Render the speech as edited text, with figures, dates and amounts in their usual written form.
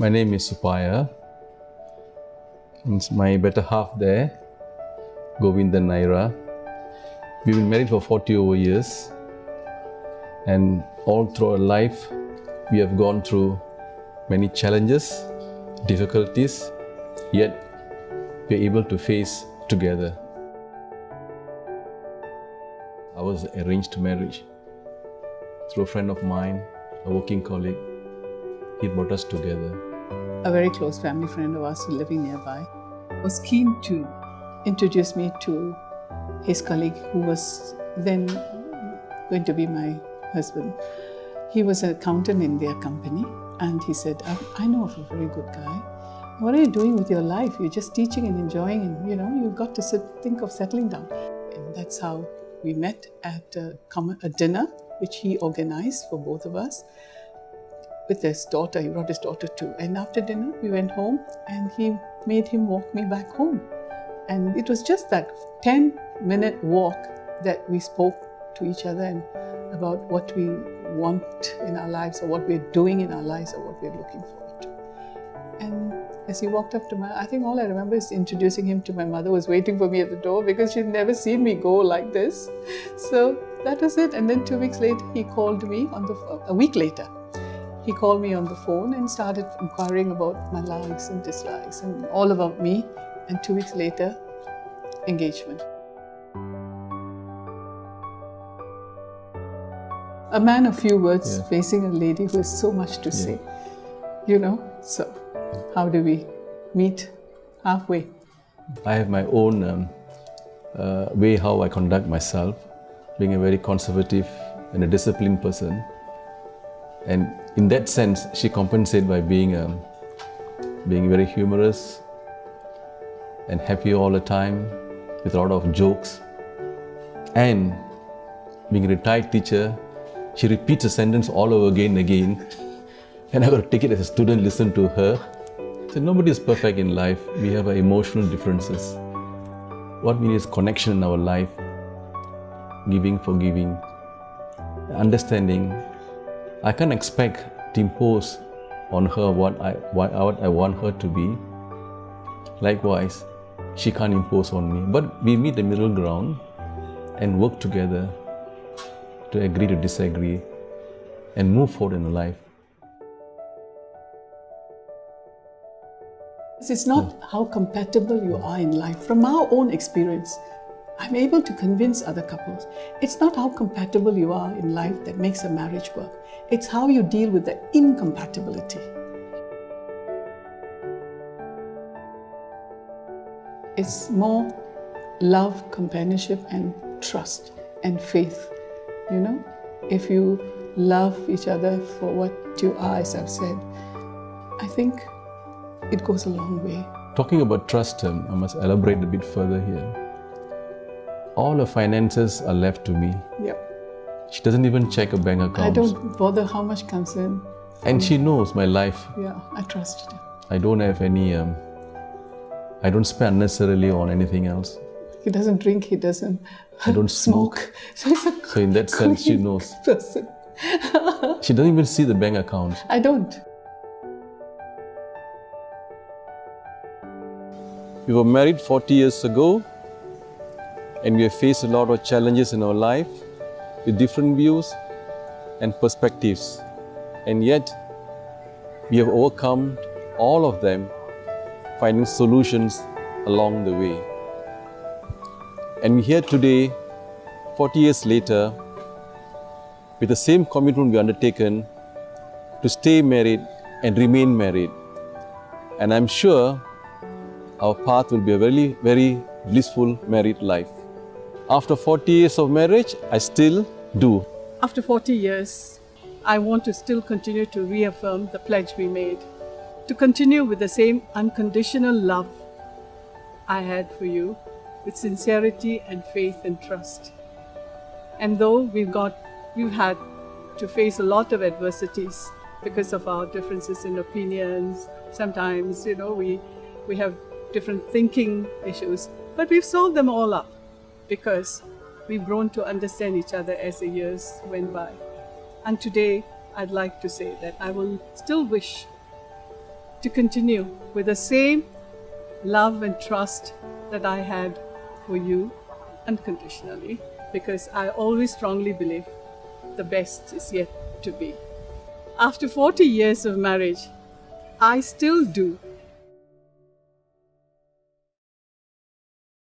My name is Suppiah. It's my better half there, Govind and Ira. We've been married for 40 over years, and all through our life, we have gone through many challenges, difficulties, yet we're able to face together. I was arranged marriage through a friend of mine, a working colleague. He brought us together. A very close family friend of ours living nearby was keen to introduce me to his colleague who was then going to be my husband. He was an accountant in their company, and he said, I know of a very good guy. What are you doing with your life? You're just teaching and enjoying, and you've got to think of settling down. And that's how we met at a dinner which he organized for both of us with his daughter. He brought his daughter too. And after dinner, we went home, and he made him walk me back home. And it was just that 10-minute walk that we spoke to each other and about what we want in our lives, or what we're doing in our lives, or what we're looking forward to. And as he walked up to I think all I remember is introducing him to my mother, who was waiting for me at the door because she'd never seen me go like this. So that was it. And then 2 weeks later, he called me a week later. He called me on the phone and started inquiring about my likes and dislikes and all about me. And 2 weeks later, engagement. A man of few words, facing a lady who has so much to say, So how do we meet halfway? I have my own way how I conduct myself, being a very conservative and a disciplined person. And in that sense, she compensates by being very humorous and happy all the time, with a lot of jokes. And being a retired teacher, she repeats a sentence all over again and again. And I got to take it as a student, listen to her. So nobody is perfect in life. We have our emotional differences. What we need is connection in our life, giving, forgiving, understanding. I can't expect to impose on her what I want her to be. Likewise, she can't impose on me. But we meet the middle ground and work together to agree to disagree and move forward in life. It's not how compatible you are in life. From our own experience, I'm able to convince other couples. It's not how compatible you are in life that makes a marriage work. It's how you deal with the incompatibility. It's more love, companionship, and trust and faith. If you love each other for what you are, as I've said, I think it goes a long way. Talking about trust, I must elaborate a bit further here. All her finances are left to me. Yep. She doesn't even check her bank account. I don't bother how much comes in. And she knows my life. Yeah, I trust her. I don't have any, I don't spend unnecessarily on anything else. He doesn't drink, he doesn't I don't smoke. So in that sense, she knows. Person. She doesn't even see the bank account. I don't. We were married 40 years ago, and we have faced a lot of challenges in our life with different views and perspectives. And yet, we have overcome all of them, finding solutions along the way. And we're here today, 40 years later, with the same commitment we undertaken to stay married and remain married. And I'm sure our path will be a very, very blissful married life. After 40 years of marriage, I still do. After 40 years, I want to still continue to reaffirm the pledge we made, to continue with the same unconditional love I had for you, with sincerity and faith and trust. And though we've had to face a lot of adversities because of our differences in opinions, sometimes, we have different thinking issues, but we've solved them all up because we've grown to understand each other as the years went by. And today, I'd like to say that I will still wish to continue with the same love and trust that I had for you unconditionally, because I always strongly believe the best is yet to be. After 40 years of marriage, I still do